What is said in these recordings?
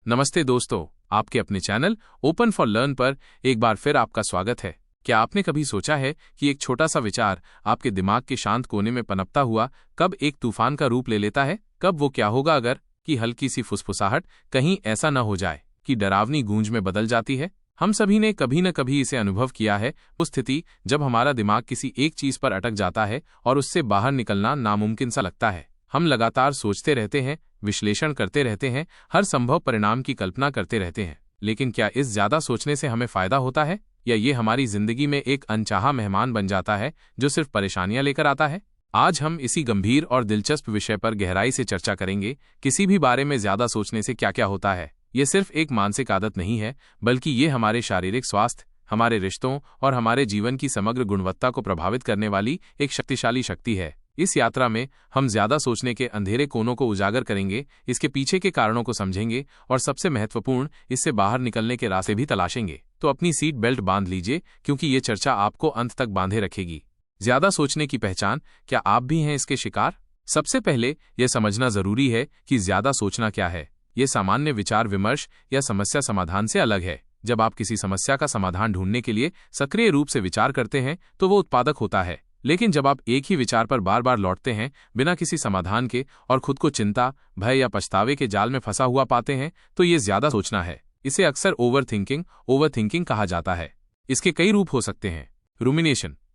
नमस्ते दोस्तों, आपके अपने चैनल ओपन फॉर लर्न पर एक बार फिर आपका स्वागत है। क्या आपने कभी सोचा है कि एक छोटा सा विचार आपके दिमाग के शांत कोने में पनपता हुआ कब एक तूफान का रूप ले लेता है? कब वो क्या होगा अगर कि हल्की सी फुसफुसाहट कहीं ऐसा न हो जाए कि डरावनी गूंज में बदल जाती है। हम सभी ने कभी न कभी इसे अनुभव किया है, वो स्थिति जब हमारा दिमाग किसी एक चीज पर अटक जाता है और उससे बाहर निकलना नामुमकिन सा लगता है। हम लगातार सोचते रहते हैं, विश्लेषण करते रहते हैं, हर संभव परिणाम की कल्पना करते रहते हैं, लेकिन क्या इस ज्यादा सोचने से हमें फायदा होता है या ये हमारी जिंदगी में एक अनचाहा मेहमान बन जाता है जो सिर्फ परेशानियां लेकर आता है? आज हम इसी गंभीर और दिलचस्प विषय पर गहराई से चर्चा करेंगे। किसी भी बारे में ज्यादा सोचने से क्या क्या होता है। ये सिर्फ एक मानसिक आदत नहीं है, बल्कि ये हमारे शारीरिक स्वास्थ्य, हमारे रिश्तों और हमारे जीवन की समग्र गुणवत्ता को प्रभावित करने वाली एक शक्तिशाली शक्ति है। इस यात्रा में हम ज्यादा सोचने के अंधेरे कोनों को उजागर करेंगे, इसके पीछे के कारणों को समझेंगे और सबसे महत्वपूर्ण, इससे बाहर निकलने के रास्ते भी तलाशेंगे। तो अपनी सीट बेल्ट बांध लीजिए, क्योंकि ये चर्चा आपको अंत तक बांधे रखेगी। ज्यादा सोचने की पहचान, क्या आप भी हैं इसके शिकार? सबसे पहले यह समझना जरूरी है कि ज्यादा सोचना क्या है। ये सामान्य विचार विमर्श या समस्या समाधान से अलग है। जब आप किसी समस्या का समाधान ढूंढने के लिए सक्रिय रूप से विचार करते हैं तो वो उत्पादक होता है, लेकिन जब आप एक ही विचार पर बार बार लौटते हैं बिना किसी समाधान के और खुद को चिंता, भय या पछतावे के जाल में फंसा हुआ पाते हैं, तो ये ज्यादा सोचना है। इसे अक्सर ओवरथिंकिंग कहा जाता है। इसके कई रूप हो सकते हैं।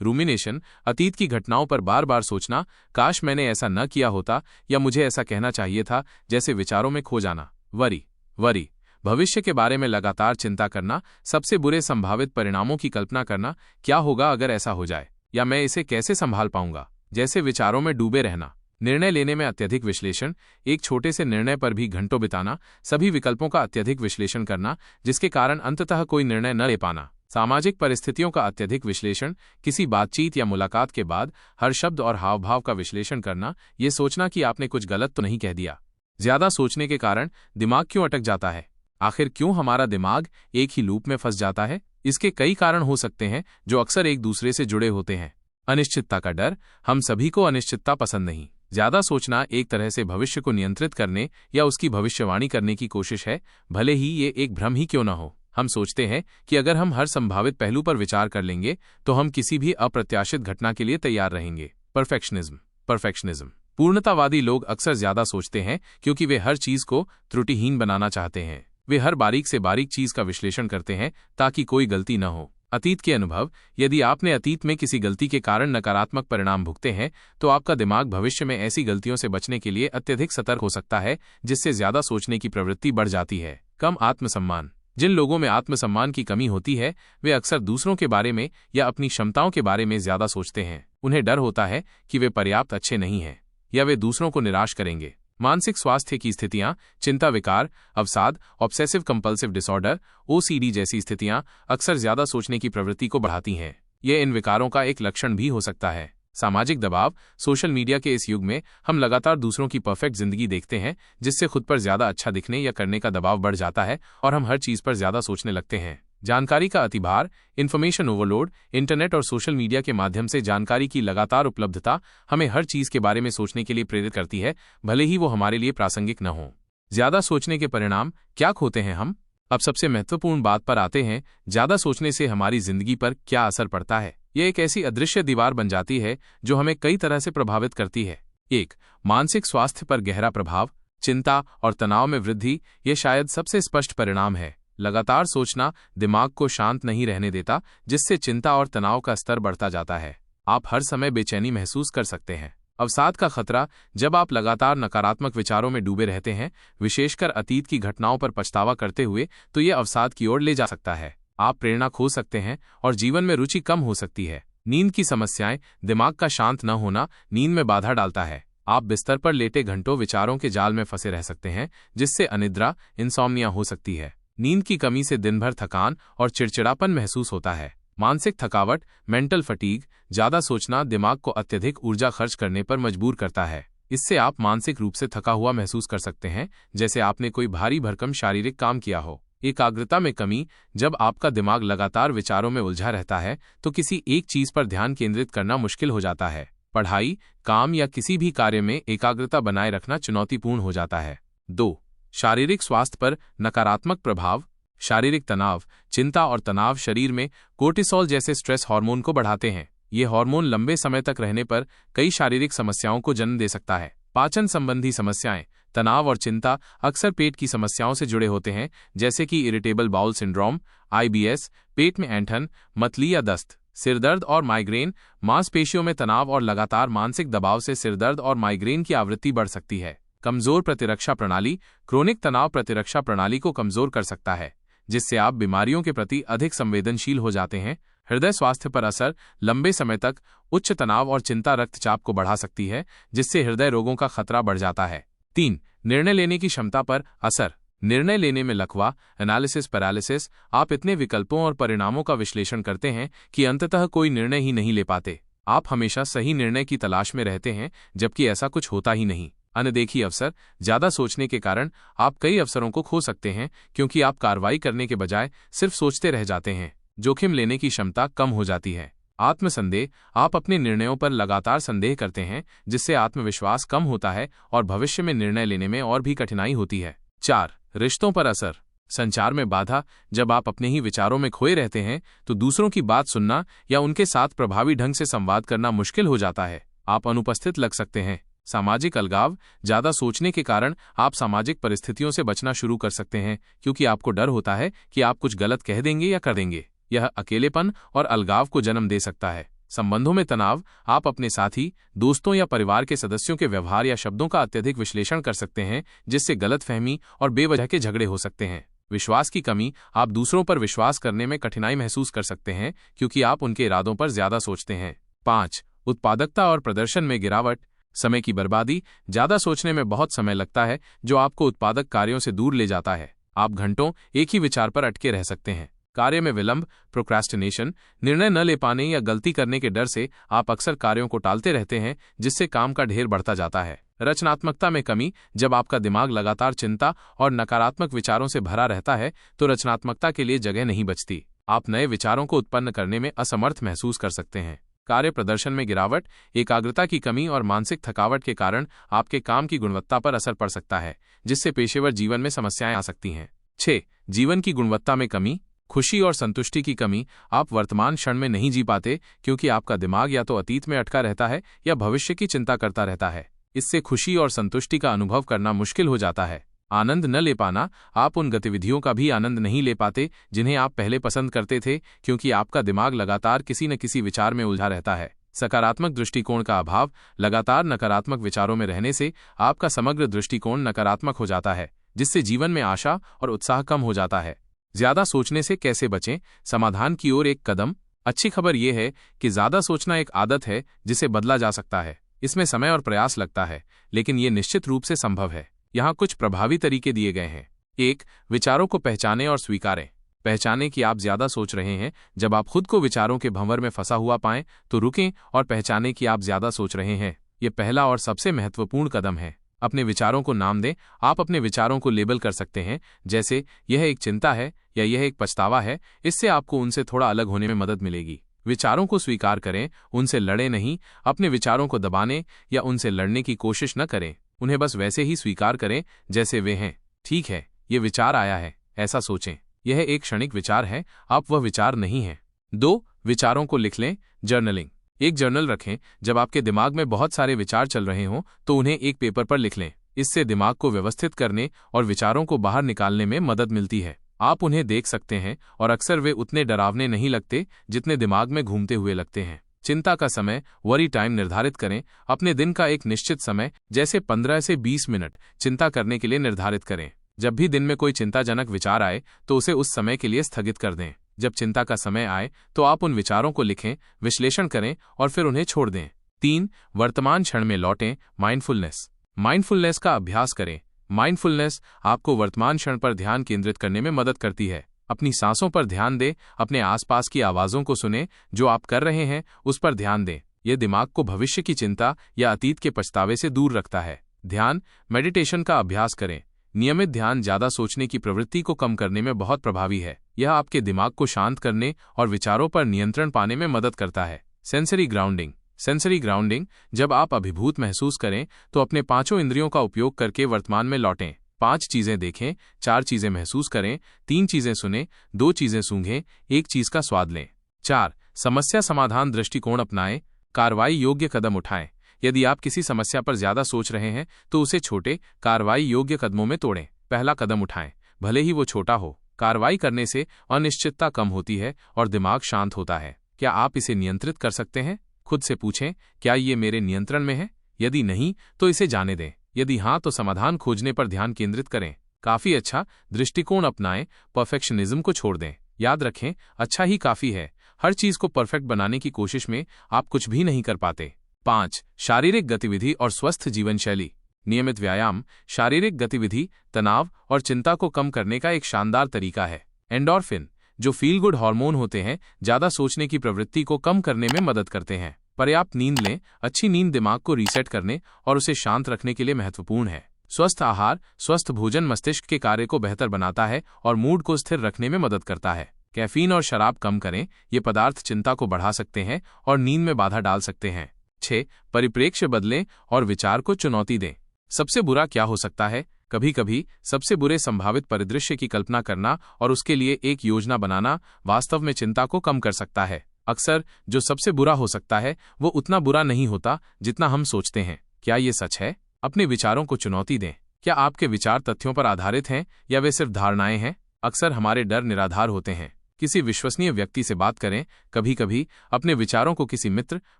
रूमिनेशन अतीत की घटनाओं पर बार बार सोचना, काश मैंने ऐसा न किया होता या मुझे ऐसा कहना चाहिए था, जैसे विचारों में खो जाना। वरी भविष्य के बारे में लगातार चिंता करना, सबसे बुरे संभावित परिणामों की कल्पना करना, क्या होगा अगर ऐसा हो जाए, या मैं इसे कैसे संभाल पाऊंगा, जैसे विचारों में डूबे रहना। निर्णय लेने में अत्यधिक विश्लेषण, एक छोटे से निर्णय पर भी घंटों बिताना, सभी विकल्पों का अत्यधिक विश्लेषण करना जिसके कारण अंततः कोई निर्णय न ले पाना। सामाजिक परिस्थितियों का अत्यधिक विश्लेषण, किसी बातचीत या मुलाकात के बाद हर शब्द और हावभाव का विश्लेषण करना, ये सोचना कि आपने कुछ गलत तो नहीं कह दिया। ज्यादा सोचने के कारण दिमाग क्यों अटक जाता है? आखिर क्यों हमारा दिमाग एक ही लूप में फंस जाता है? इसके कई कारण हो सकते हैं जो अक्सर एक दूसरे से जुड़े होते हैं। अनिश्चितता का डर, हम सभी को अनिश्चितता पसंद नहीं। ज्यादा सोचना एक तरह से भविष्य को नियंत्रित करने या उसकी भविष्यवाणी करने की कोशिश है, भले ही ये एक भ्रम ही क्यों न हो। हम सोचते हैं कि अगर हम हर संभावित पहलू पर विचार कर लेंगे तो हम किसी भी अप्रत्याशित घटना के लिए तैयार रहेंगे। परफेक्शनिज्म पूर्णतावादी लोग अक्सर ज्यादा सोचते हैं क्योंकि वे हर चीज को त्रुटिहीन बनाना चाहते हैं। वे हर बारीक से बारीक चीज का विश्लेषण करते हैं ताकि कोई गलती न हो। अतीत के अनुभव, यदि आपने अतीत में किसी गलती के कारण नकारात्मक परिणाम भुगते हैं तो आपका दिमाग भविष्य में ऐसी गलतियों से बचने के लिए अत्यधिक सतर्क हो सकता है, जिससे ज्यादा सोचने की प्रवृत्ति बढ़ जाती है। कम आत्मसम्मान, जिन लोगों में आत्मसम्मान की कमी होती है वे अक्सर दूसरों के बारे में या अपनी क्षमताओं के बारे में ज्यादा सोचते हैं। उन्हें डर होता है कि वे पर्याप्त अच्छे नहीं हैं या वे दूसरों को निराश करेंगे। मानसिक स्वास्थ्य की स्थितियां, चिंता विकार, अवसाद, ऑब्सेसिव कंपल्सिव डिसऑर्डर, OCD जैसी स्थितियां अक्सर ज्यादा सोचने की प्रवृत्ति को बढ़ाती हैं। यह इन विकारों का एक लक्षण भी हो सकता है। सामाजिक दबाव, सोशल मीडिया के इस युग में हम लगातार दूसरों की परफेक्ट जिंदगी देखते हैं, जिससे खुद पर ज्यादा अच्छा दिखने या करने का दबाव बढ़ जाता है और हम हर चीज पर ज्यादा सोचने लगते हैं। जानकारी का अतिभार, इन्फॉर्मेशन ओवरलोड, इंटरनेट और सोशल मीडिया के माध्यम से जानकारी की लगातार उपलब्धता हमें हर चीज के बारे में सोचने के लिए प्रेरित करती है, भले ही वो हमारे लिए प्रासंगिक न हो। ज्यादा सोचने के परिणाम क्या खोते हैं हम? अब सबसे महत्वपूर्ण बात पर आते हैं, ज्यादा सोचने से हमारी जिंदगी पर क्या असर पड़ता है। यह एक ऐसी अदृश्य दीवार बन जाती है जो हमें कई तरह से प्रभावित करती है। 1. मानसिक स्वास्थ्य पर गहरा प्रभाव, चिंता और तनाव में वृद्धि। यह शायद सबसे स्पष्ट परिणाम है। लगातार सोचना दिमाग को शांत नहीं रहने देता, जिससे चिंता और तनाव का स्तर बढ़ता जाता है। आप हर समय बेचैनी महसूस कर सकते हैं। अवसाद का खतरा, जब आप लगातार नकारात्मक विचारों में डूबे रहते हैं, विशेषकर अतीत की घटनाओं पर पछतावा करते हुए, तो ये अवसाद की ओर ले जा सकता है। आप प्रेरणा खो सकते हैं और जीवन में रुचि कम हो सकती है। नींद की समस्याएं, दिमाग का शांत न होना नींद में बाधा डालता है। आप बिस्तर पर लेटे घंटों विचारों के जाल में फंसे रह सकते हैं, जिससे अनिद्रा, इंसोम्निया हो सकती है। नींद की कमी से दिन भर थकान और चिड़चिड़ापन महसूस होता है। मानसिक थकावट, मेंटल फटीग, ज्यादा सोचना दिमाग को अत्यधिक ऊर्जा खर्च करने पर मजबूर करता है। इससे आप मानसिक रूप से थका हुआ महसूस कर सकते हैं, जैसे आपने कोई भारी भरकम शारीरिक काम किया हो। एकाग्रता में कमी, जब आपका दिमाग लगातार विचारों में उलझा रहता है तो किसी एक चीज पर ध्यान केंद्रित करना मुश्किल हो जाता है। पढ़ाई, काम या किसी भी कार्य में एकाग्रता बनाए रखना चुनौतीपूर्ण हो जाता है। 2. शारीरिक स्वास्थ्य पर नकारात्मक प्रभाव। शारीरिक तनाव, चिंता और तनाव शरीर में कोर्टिसोल जैसे स्ट्रेस हार्मोन को बढ़ाते हैं। ये हार्मोन लंबे समय तक रहने पर कई शारीरिक समस्याओं को जन्म दे सकता है। पाचन संबंधी समस्याएं, तनाव और चिंता अक्सर पेट की समस्याओं से जुड़े होते हैं, जैसे कि इरिटेबल बाउल सिंड्रोम, IBS, पेट में ऐंठन, मतली या दस्त। सिरदर्द और माइग्रेन, मांसपेशियों में तनाव और लगातार मानसिक दबाव से सिरदर्द और माइग्रेन की आवृत्ति बढ़ सकती है। कमजोर प्रतिरक्षा प्रणाली, क्रोनिक तनाव प्रतिरक्षा प्रणाली को कमजोर कर सकता है, जिससे आप बीमारियों के प्रति अधिक संवेदनशील हो जाते हैं। हृदय स्वास्थ्य पर असर, लंबे समय तक उच्च तनाव और चिंता रक्तचाप को बढ़ा सकती है, जिससे हृदय रोगों का खतरा बढ़ जाता है। 3. निर्णय लेने की क्षमता पर असर। निर्णय लेने में लकवा, एनालिसिस पैरालिसिस। आप इतने विकल्पों और परिणामों का विश्लेषण करते हैं कि अंततः कोई निर्णय ही नहीं ले पाते। आप हमेशा सही निर्णय की तलाश में रहते हैं, जबकि ऐसा कुछ होता ही नहीं। अनदेखी अवसर, ज्यादा सोचने के कारण आप कई अवसरों को खो सकते हैं, क्योंकि आप कार्रवाई करने के बजाय सिर्फ सोचते रह जाते हैं। जोखिम लेने की क्षमता कम हो जाती है। आत्मसंदेह, आप अपने निर्णयों पर लगातार संदेह करते हैं, जिससे आत्मविश्वास कम होता है और भविष्य में निर्णय लेने में और भी कठिनाई होती है। 4. रिश्तों पर असर। संचार में बाधा, जब आप अपने ही विचारों में खोए रहते हैं तो दूसरों की बात सुनना या उनके साथ प्रभावी ढंग से संवाद करना मुश्किल हो जाता है। आप अनुपस्थित लग सकते हैं। सामाजिक अलगाव, ज्यादा सोचने के कारण आप सामाजिक परिस्थितियों से बचना शुरू कर सकते हैं, क्योंकि आपको डर होता है कि आप कुछ गलत कह देंगे या कर देंगे। यह अकेलेपन और अलगाव को जन्म दे सकता है। संबंधों में तनाव, आप अपने साथी, दोस्तों या परिवार के सदस्यों के व्यवहार या शब्दों का अत्यधिक विश्लेषण कर सकते हैं, जिससे गलतफहमी और बेवजह के झगड़े हो सकते हैं। विश्वास की कमी, आप दूसरों पर विश्वास करने में कठिनाई महसूस कर सकते हैं, क्योंकि आप उनके इरादों पर ज्यादा सोचते हैं। 5. उत्पादकता और प्रदर्शन में गिरावट। समय की बर्बादी, ज्यादा सोचने में बहुत समय लगता है, जो आपको उत्पादक कार्यों से दूर ले जाता है। आप घंटों एक ही विचार पर अटके रह सकते हैं। कार्य में विलंब, प्रोक्रास्टिनेशन, निर्णय न ले पाने या गलती करने के डर से आप अक्सर कार्यों को टालते रहते हैं, जिससे काम का ढेर बढ़ता जाता है। रचनात्मकता में कमी, जब आपका दिमाग लगातार चिंता और नकारात्मक विचारों से भरा रहता है तो रचनात्मकता के लिए जगह नहीं बचती। आप नए विचारों को उत्पन्न करने में असमर्थ महसूस कर सकते हैं। कार्य प्रदर्शन में गिरावट, एकाग्रता की कमी और मानसिक थकावट के कारण आपके काम की गुणवत्ता पर असर पड़ सकता है, जिससे पेशेवर जीवन में समस्याएं आ सकती हैं। 6. जीवन की गुणवत्ता में कमी, खुशी और संतुष्टि की कमी। आप वर्तमान क्षण में नहीं जी पाते, क्योंकि आपका दिमाग या तो अतीत में अटका रहता है या भविष्य की चिंता करता रहता है। इससे खुशी और संतुष्टि का अनुभव करना मुश्किल हो जाता है। आनंद न ले पाना, आप उन गतिविधियों का भी आनंद नहीं ले पाते जिन्हें आप पहले पसंद करते थे, क्योंकि आपका दिमाग लगातार किसी न किसी विचार में उलझा रहता है। सकारात्मक दृष्टिकोण का अभाव, लगातार नकारात्मक विचारों में रहने से आपका समग्र दृष्टिकोण नकारात्मक हो जाता है, जिससे जीवन में आशा और उत्साह कम हो जाता है। ज्यादा सोचने से कैसे बचें? समाधान की ओर एक कदम। अच्छी खबर यह है कि ज्यादा सोचना एक आदत है जिसे बदला जा सकता है। इसमें समय और प्रयास लगता है, लेकिन ये निश्चित रूप से संभव है। यहाँ कुछ प्रभावी तरीके दिए गए हैं। 1. विचारों को पहचानें और स्वीकारें। पहचानें कि आप ज्यादा सोच रहे हैं। जब आप खुद को विचारों के भंवर में फंसा हुआ पाएं तो रुकें और पहचानें कि आप ज्यादा सोच रहे हैं। ये पहला और सबसे महत्वपूर्ण कदम है। अपने विचारों को नाम दें। आप अपने विचारों को लेबल कर सकते हैं, जैसे यह एक चिंता है या यह एक पछतावा है। इससे आपको उनसे थोड़ा अलग होने में मदद मिलेगी। विचारों को स्वीकार करें, उनसे लड़ें नहीं। अपने विचारों को दबाने या उनसे लड़ने की कोशिश न करें। उन्हें बस वैसे ही स्वीकार करें जैसे वे हैं। ठीक है, ये विचार आया है, ऐसा सोचें। यह एक क्षणिक विचार है, आप वह विचार नहीं हैं। 2. विचारों को लिख लें। जर्नलिंग। एक जर्नल रखें। जब आपके दिमाग में बहुत सारे विचार चल रहे हों तो उन्हें एक पेपर पर लिख लें। इससे दिमाग को व्यवस्थित करने और विचारों को बाहर निकालने में मदद मिलती है। आप उन्हें देख सकते हैं और अक्सर वे उतने डरावने नहीं लगते जितने दिमाग में घूमते हुए लगते हैं। चिंता का समय, वरी टाइम निर्धारित करें। अपने दिन का एक निश्चित समय, जैसे 15 से 20 मिनट, चिंता करने के लिए निर्धारित करें। जब भी दिन में कोई चिंताजनक विचार आए तो उसे उस समय के लिए स्थगित कर दें। जब चिंता का समय आए तो आप उन विचारों को लिखें, विश्लेषण करें और फिर उन्हें छोड़ दें। 3. वर्तमान क्षण में लौटें। माइंडफुलनेस। माइंडफुलनेस का अभ्यास करें। माइंडफुलनेस आपको वर्तमान क्षण पर ध्यान केंद्रित करने में मदद करती है। अपनी सांसों पर ध्यान दें। अपने आसपास की आवाज़ों को सुनें। जो आप कर रहे हैं उस पर ध्यान दें। यह दिमाग को भविष्य की चिंता या अतीत के पछतावे से दूर रखता है। ध्यान, मेडिटेशन का अभ्यास करें। नियमित ध्यान ज्यादा सोचने की प्रवृत्ति को कम करने में बहुत प्रभावी है। यह आपके दिमाग को शांत करने और विचारों पर नियंत्रण पाने में मदद करता है। Sensory grounding. सेंसरी ग्राउंडिंग, जब आप अभिभूत महसूस करें तो अपने 5 इंद्रियों का उपयोग करके वर्तमान में लौटें। 5 चीजें देखें, 4 चीजें महसूस करें, 3 चीजें सुनें, 2 चीजें सूंघें, 1 चीज का स्वाद लें। 4 समस्या समाधान दृष्टिकोण अपनाएं, कार्रवाई योग्य कदम उठाएं। यदि आप किसी समस्या पर ज्यादा सोच रहे हैं तो उसे छोटे, कार्रवाई योग्य कदमों में तोड़ें। पहला कदम उठाएं, भले ही वो छोटा हो। कार्रवाई करने से अनिश्चितता कम होती है और दिमाग शांत होता है। क्या आप इसे नियंत्रित कर सकते हैं? खुद से पूछें, क्या ये मेरे नियंत्रण में है? यदि नहीं, तो इसे जाने दें। यदि हाँ, तो समाधान खोजने पर ध्यान केंद्रित करें। काफी अच्छा दृष्टिकोण अपनाएं, परफेक्शनिज्म को छोड़ दें। याद रखें, अच्छा ही काफी है। हर चीज को परफेक्ट बनाने की कोशिश में आप कुछ भी नहीं कर पाते। 5 शारीरिक गतिविधि और स्वस्थ जीवन शैली। नियमित व्यायाम, शारीरिक गतिविधि तनाव और चिंता को कम करने का एक शानदार तरीका है। एंडोर्फिन, जो फील गुड हार्मोन होते हैं, ज्यादा सोचने की प्रवृत्ति को कम करने में मदद करते हैं। पर्याप्त नींद लें। अच्छी नींद दिमाग को रीसेट करने और उसे शांत रखने के लिए महत्वपूर्ण है। स्वस्थ आहार, स्वस्थ भोजन मस्तिष्क के कार्य को बेहतर बनाता है और मूड को स्थिर रखने में मदद करता है। कैफीन और शराब कम करें। ये पदार्थ चिंता को बढ़ा सकते हैं और नींद में बाधा डाल सकते हैं। 6 परिप्रेक्ष्य बदलें और विचार को चुनौती दें। सबसे बुरा क्या हो सकता है? कभी कभी सबसे बुरे संभावित परिदृश्य की कल्पना करना और उसके लिए एक योजना बनाना वास्तव में चिंता को कम कर सकता है। अक्सर जो सबसे बुरा हो सकता है वो उतना बुरा नहीं होता जितना हम सोचते हैं। क्या ये सच है? अपने विचारों को चुनौती दें। क्या आपके विचार तथ्यों पर आधारित हैं या वे सिर्फ धारणाएं हैं? अक्सर हमारे डर निराधार होते हैं। किसी विश्वसनीय व्यक्ति से बात करें। कभी कभी अपने विचारों को किसी मित्र,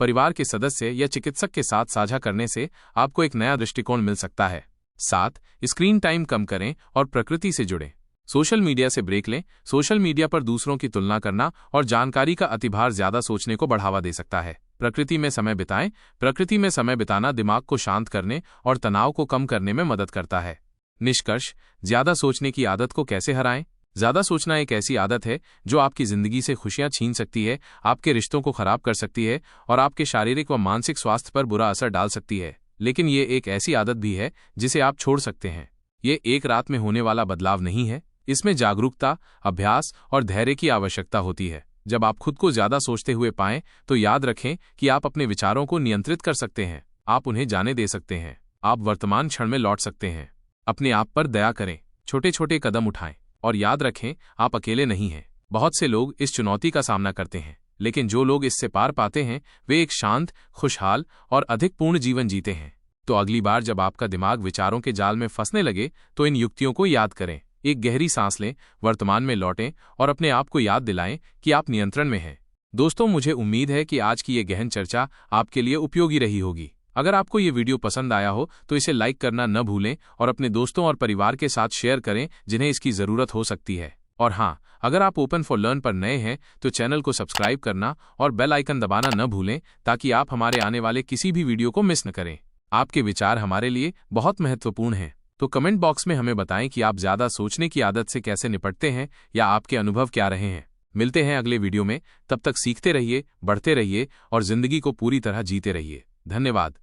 परिवार के सदस्य या चिकित्सक के साथ साझा करने से आपको एक नया दृष्टिकोण मिल सकता है। 7 स्क्रीन टाइम कम करें और प्रकृति से जुड़ें। सोशल मीडिया से ब्रेक लें। सोशल मीडिया पर दूसरों की तुलना करना और जानकारी का अतिभार ज्यादा सोचने को बढ़ावा दे सकता है। प्रकृति में समय बिताएं। प्रकृति में समय बिताना दिमाग को शांत करने और तनाव को कम करने में मदद करता है। निष्कर्ष, ज्यादा सोचने की आदत को कैसे हराएं? ज्यादा सोचना एक ऐसी आदत है जो आपकी जिंदगी से खुशियां छीन सकती है, आपके रिश्तों को खराब कर सकती है और आपके शारीरिक व मानसिक स्वास्थ्य पर बुरा असर डाल सकती है। लेकिन ये एक ऐसी आदत भी है जिसे आप छोड़ सकते हैं। ये एक रात में होने वाला बदलाव नहीं है। इसमें जागरूकता, अभ्यास और धैर्य की आवश्यकता होती है। जब आप खुद को ज्यादा सोचते हुए पाएं तो याद रखें कि आप अपने विचारों को नियंत्रित कर सकते हैं। आप उन्हें जाने दे सकते हैं। आप वर्तमान क्षण में लौट सकते हैं। अपने आप पर दया करें, छोटे छोटे कदम उठाएं और याद रखें, आप अकेले नहीं हैं। बहुत से लोग इस चुनौती का सामना करते हैं, लेकिन जो लोग इससे पार पाते हैं वे एक शांत, खुशहाल और अधिक पूर्ण जीवन जीते हैं। तो अगली बार जब आपका दिमाग विचारों के जाल में फंसने लगे तो इन युक्तियों को याद करें। एक गहरी सांस लें, वर्तमान में लौटें और अपने आप को याद दिलाएं कि आप नियंत्रण में हैं। दोस्तों, मुझे उम्मीद है कि आज की ये गहन चर्चा आपके लिए उपयोगी रही होगी। अगर आपको ये वीडियो पसंद आया हो तो इसे लाइक करना न भूलें और अपने दोस्तों और परिवार के साथ शेयर करें जिन्हें इसकी जरूरत हो सकती है। और हाँ, अगर आप ओपन फॉर लर्न पर नए हैं तो चैनल को सब्सक्राइब करना और बेल आइकन दबाना न भूलें ताकि आप हमारे आने वाले किसी भी वीडियो को मिस न करें। आपके विचार हमारे लिए बहुत महत्वपूर्ण हैं, तो कमेंट बॉक्स में हमें बताएं कि आप ज्यादा सोचने की आदत से कैसे निपटते हैं या आपके अनुभव क्या रहे हैं। मिलते हैं अगले वीडियो में। तब तक सीखते रहिए, बढ़ते रहिए और जिंदगी को पूरी तरह जीते रहिए। धन्यवाद।